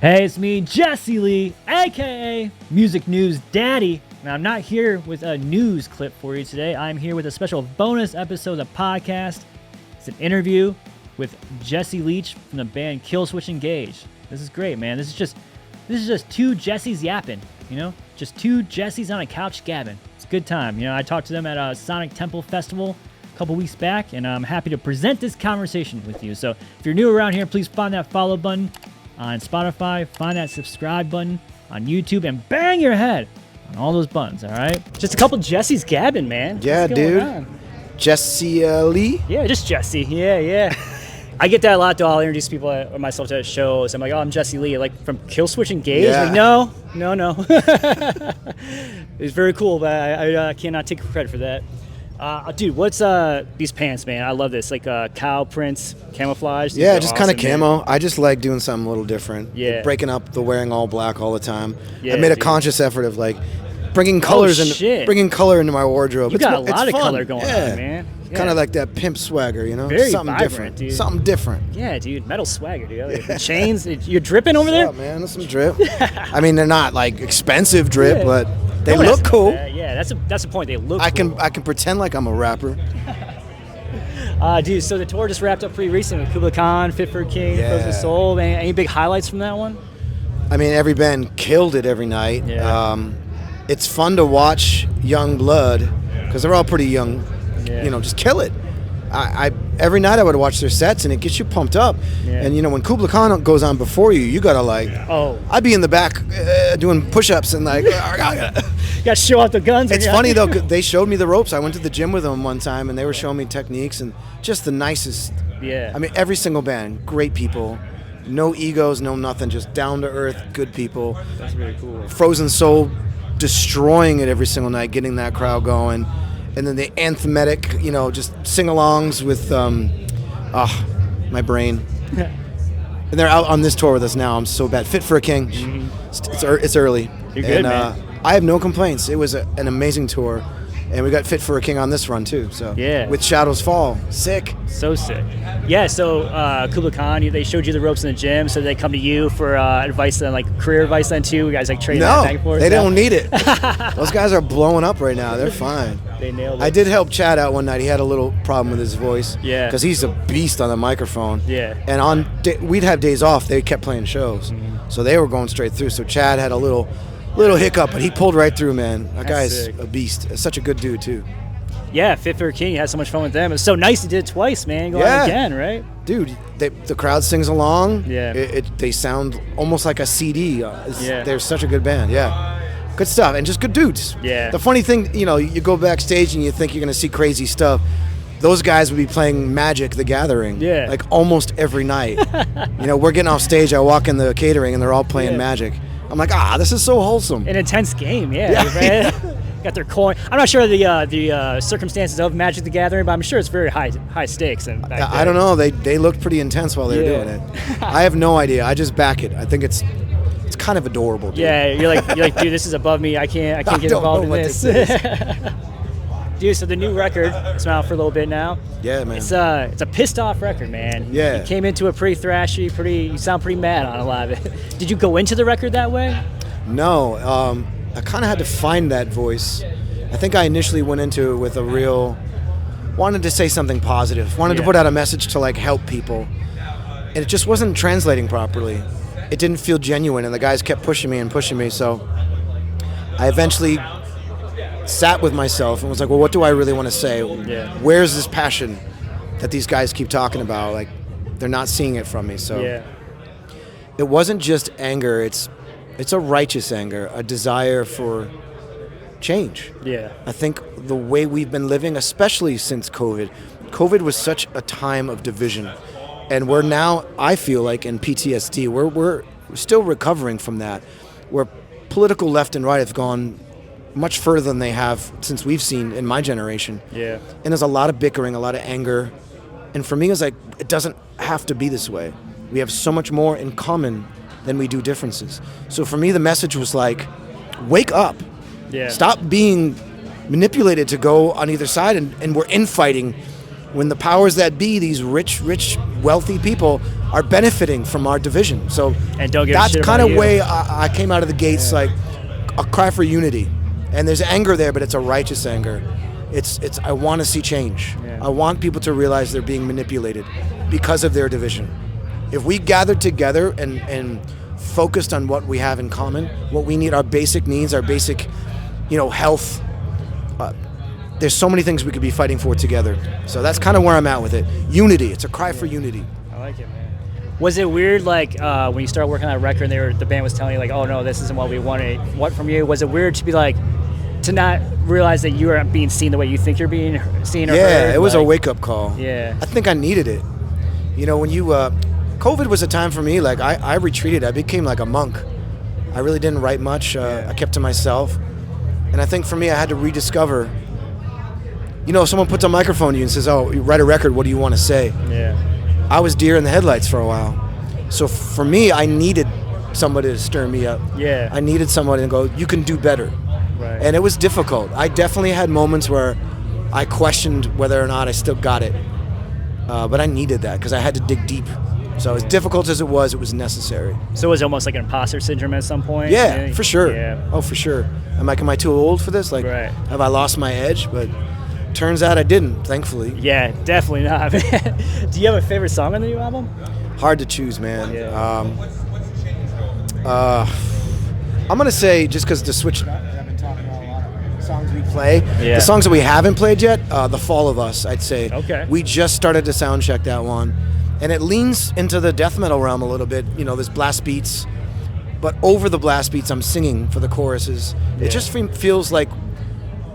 Hey, it's me, Jesse Lee, aka Music News Daddy. Now, I'm not here with a news clip for you today. I'm here with a special bonus episode of the podcast. It's an interview with Jesse Leach from the band Killswitch Engage. This is great, man. This is just two Jessies yapping, just two Jessies on a couch gabbing. It's a good time. I talked to them at a Sonic Temple Festival a couple weeks back, and I'm happy to present this conversation with you. So if you're new around here, please find that follow button on Spotify, find that subscribe button on YouTube, and bang your head on all those buttons, all right? Just a couple Jessies gabbing, man. Yeah, dude. Jesse Lee? Yeah, just Jesse. Yeah. I get that a lot, though. I'll introduce people or myself to shows. I'm like, I'm Jesse Lee, like from Killswitch Engage. Yeah. Like, no. It's very cool, but I cannot take credit for that. Dude, what's these pants, man? I love this, like cow prints, camouflage. Yeah, just awesome, kind of camo. I just like doing something a little different. Yeah, breaking up the wearing all black all the time. Yeah, I made a conscious effort of like bringing colors bringing color into my wardrobe. You got a lot of color going on, man. Yeah. Kind of like that pimp swagger, Very something vibrant, different, dude. Something different. Yeah, dude, metal swagger, dude. The chains, you're dripping over there. What's up, man? That's some drip. I mean, they're not like expensive drip, but they look cool. Yeah, that's the point. They look. I can pretend like I'm a rapper. Dude, so the tour just wrapped up pretty recently with Kublai Kahn, Fit for a King, Frozen Soul. Any big highlights from that one? I mean, every band killed it every night. Yeah. It's fun to watch young blood because they're all pretty young. Yeah. Just kill it. I every night I would watch their sets and it gets you pumped up. Yeah. And when Kublai Kahn goes on before you, you gotta I'd be in the back doing push-ups and you gotta show off the guns. It's funny though, they showed me the ropes. I went to the gym with them one time and they were showing me techniques and just the nicest. Yeah. I mean, every single band, great people, no egos, no nothing, just down to earth, good people. That's really cool. Frozen Soul, destroying it every single night, getting that crowd going. And then the anthematic, just sing-alongs with, my brain. And they're out on this tour with us now. I'm so bad. Fit for a King. Mm-hmm. It's early. You're good, man. I have no complaints. It was an amazing tour. And we got Fit for a King on this run, too. So yeah. With Shadows Fall. Sick. So sick. Yeah, so Kublai Kahn, they showed you the ropes in the gym, so they come to you for advice, then, like career advice then, too? You guys trade that back and forth? They don't need it. Those guys are blowing up right now. They're fine. They nailed it. I did help Chad out one night. He had a little problem with his voice. Yeah. Because he's a beast on the microphone. Yeah. And we'd have days off. They kept playing shows. Mm-hmm. So they were going straight through. So Chad had a little hiccup, but he pulled right through, man. That guy's a beast. Such a good dude, too. Yeah, Fit for a King, you had so much fun with them. It's so nice you did it twice, man. Go on again, right? Dude, the crowd sings along. Yeah. They sound almost like a CD. They're such a good band, yeah. Good stuff, and just good dudes. Yeah. The funny thing, you go backstage and you think you're going to see crazy stuff. Those guys would be playing Magic: The Gathering, like almost every night. We're getting off stage, I walk in the catering, and they're all playing Magic. I'm like, this is so wholesome. An intense game, right? Got their coin. I'm not sure the circumstances of Magic: The Gathering, but I'm sure it's very high stakes. And I don't know. They looked pretty intense while they were doing it. I have no idea. I just back it. I think it's kind of adorable. Dude. Yeah, you're like, dude, this is above me. I can't get involved in this. Dude, so the new record, it's been out for a little bit now. Yeah, man. It's a pissed off record, man. Yeah. You came into it pretty thrashy, you sound pretty mad on a lot of it. Did you go into the record that way? No, I kind of had to find that voice. I think I initially went into it with wanted to say something positive, wanted to put out a message to help people. And it just wasn't translating properly. It didn't feel genuine, and the guys kept pushing me, so I eventually sat with myself and was like, well, what do I really want to say? Yeah. Where's this passion that these guys keep talking about? They're not seeing it from me. So it wasn't just anger. It's a righteous anger, a desire for change. Yeah. I think the way we've been living, especially since COVID was such a time of division. And we're now, I feel like, in PTSD. We're still recovering from that, where political left and right have gone much further than they have since we've seen in my generation. Yeah. And there's a lot of bickering, a lot of anger. And for me, it's it doesn't have to be this way. We have so much more in common than we do differences. So for me, the message was wake up. Yeah. Stop being manipulated to go on either side, and we're infighting when the powers that be, these rich, wealthy people, are benefiting from our division. So and don't give a that's shit kind about of you. way I came out of the gates, like a cry for unity. And there's anger there, but it's a righteous anger. It's I want to see change. Yeah. I want people to realize they're being manipulated because of their division. If we gathered together and focused on what we have in common, what we need, our basic needs, our basic, health, there's so many things we could be fighting for together. So that's kind of where I'm at with it. Unity. It's a cry for unity. I like it, man. Was it weird, like, when you started working on a record and the band was telling you, like, oh, no, this isn't what we wanted, what from you? Was it weird to be like, to not realize that you weren't being seen the way you think you're being seen or heard? Yeah, it was a wake-up call. Yeah. I think I needed it. When you, COVID was a time for me, like, I retreated. I became like a monk. I really didn't write much. I kept to myself. And I think for me, I had to rediscover, if someone puts a microphone to you and says, oh, you write a record, what do you want to say? Yeah. I was deer in the headlights for a while. So for me, I needed somebody to stir me up. Yeah. I needed somebody to go, you can do better. Right. And it was difficult. I definitely had moments where I questioned whether or not I still got it. But I needed that because I had to dig deep. So as difficult as it was necessary. So it was almost like an imposter syndrome at some point? Yeah, for sure. Yeah. Oh, for sure. Am I too old for this? Like, right. Have I lost my edge? But turns out I didn't, thankfully. Yeah, definitely not. Do you have a favorite song on the new album? Hard to choose, man. Yeah. I'm going to say, just because the switch it up, I've been talking about a lot of songs we play. Yeah. The songs that we haven't played yet, The Fall of Us, I'd say. Okay. We just started to sound check that one. And it leans into the death metal realm a little bit. There's blast beats. But over the blast beats, I'm singing for the choruses. Yeah. It just feels like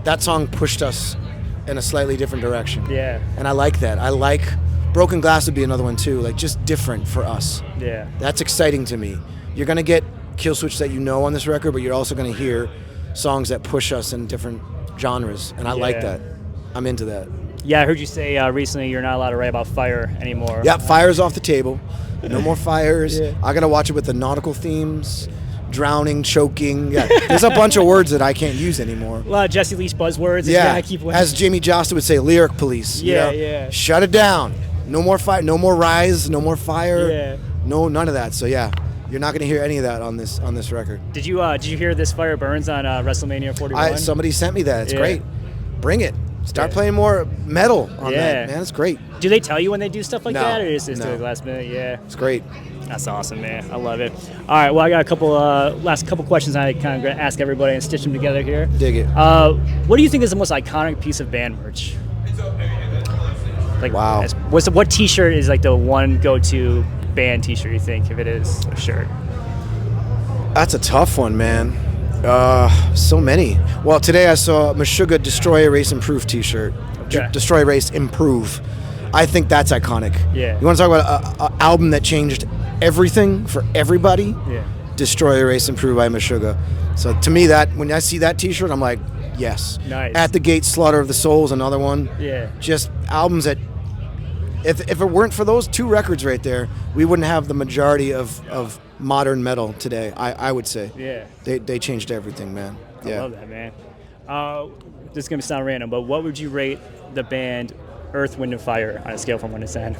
that song pushed us in a slightly different direction. Yeah. And I like that. I like Broken Glass would be another one too, like just different for us. Yeah. That's exciting to me. You're going to get Killswitch that on this record, but you're also going to hear songs that push us in different genres, and I like that. I'm into that. Yeah, I heard you say recently you're not allowed to write about fire anymore. Yeah, fire's off the table. No more fires. Yeah. I got to watch it with the nautical themes. Drowning, choking. Yeah, there's a bunch of words that I can't use anymore. A lot of Jesse Leach buzzwords. Yeah, I keep as Jamie Josta would say, lyric police. Yeah. Shut it down. No more fire. No more rise. No more fire. Yeah. No, none of that. So yeah, you're not going to hear any of that on this record. Did you hear This Fire Burns on WrestleMania 41? Somebody sent me that. It's great. Bring it. Start playing more metal on that, man. It's great. Do they tell you when they do stuff like that, or is this no. the last minute? Yeah. It's great. That's awesome, man. I love it. All right, well, I got a couple last couple questions I kind of going to ask everybody and stitch them together here. Dig it. What do you think is the most iconic piece of band merch? Like, wow. What T-shirt is like the one go-to band T-shirt you think, if it is a shirt? That's a tough one, man. So many. Well, today I saw Meshuggah Destroy, Erase, Improve T-shirt. Okay. Destroy, Erase, Improve. I think that's iconic. Yeah. You want to talk about an album that changed everything for everybody? Yeah. Destroy, Erase, Improve by Meshuggah. So to me, that when I see that T-shirt, I'm like, yes. Nice. At the Gate, Slaughter of the Souls, another one. Yeah. Just albums that, if it weren't for those two records right there, we wouldn't have the majority of modern metal today, I would say. Yeah. They changed everything, man. I love that, man. This is going to sound random, but what would you rate the band Earth, Wind, and Fire on a scale from 1 to 10?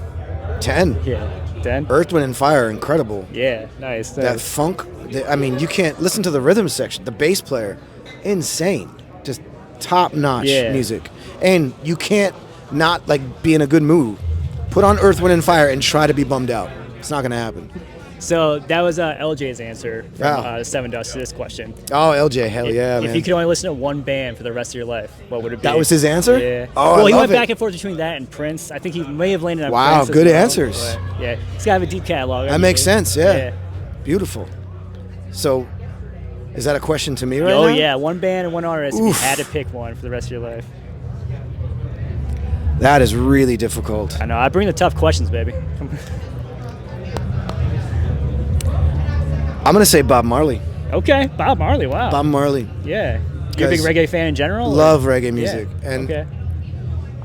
10. Yeah. 10? Earth, Wind, and Fire, incredible. Yeah, nice. That funk, you can't listen to the rhythm section. The bass player, insane. Just top-notch music. And you can't not be in a good mood. Put on Earth, Wind, and Fire and try to be bummed out. It's not going to happen. So that was LJ's answer from Seven Dust to this question. Oh, LJ, hell man. If you could only listen to one band for the rest of your life, what would it be? That was his answer? Yeah. Oh, well, he went back and forth between that and Prince. I think he may have landed on Prince. Wow, good well, answers. Yeah, he's got to have a deep catalog. That makes sense, yeah. Beautiful. So, is that a question to me right now? Oh, yeah, one band and one artist. If you had to pick one for the rest of your life. That is really difficult. I know. I bring the tough questions, baby. I'm going to say Bob Marley. Okay, Bob Marley, wow. Bob Marley. Yeah. You're a big reggae fan in general? Love reggae music. Yeah. And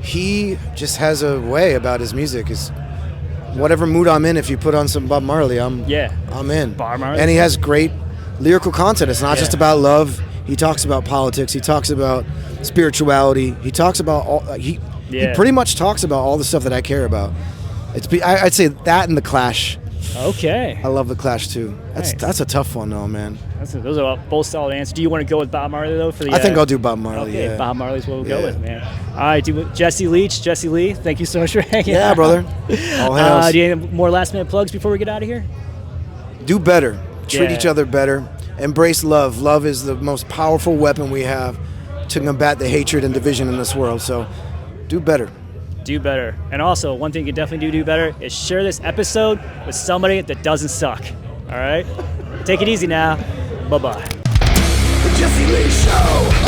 he just has a way about his music. Is whatever mood I'm in, if you put on some Bob Marley, I'm in. Bob Marley. And he has great lyrical content. It's not just about love. He talks about politics. He talks about spirituality. He talks about all. He pretty much talks about all the stuff that I care about. I'd say that and The Clash Okay. I love The Clash too. Nice. That's a tough one though, man. Those are both solid answers. Do you want to go with Bob Marley though? I think I'll do Bob Marley. Okay, Yeah. Bob Marley's what we'll go with, man. All right, Jesse Leach, Jesse Lee. Thank you so much for hanging out. Yeah, brother. All hails. Do you have any more last minute plugs before we get out of here? Do better. Treat Yeah. each other better. Embrace love. Love is the most powerful weapon we have to combat the hatred and division in this world. So, do better. Do better. And also, one thing you can definitely do better is share this episode with somebody that doesn't suck. All right? Take it easy now. Bye-bye. The Jesse Leach Show.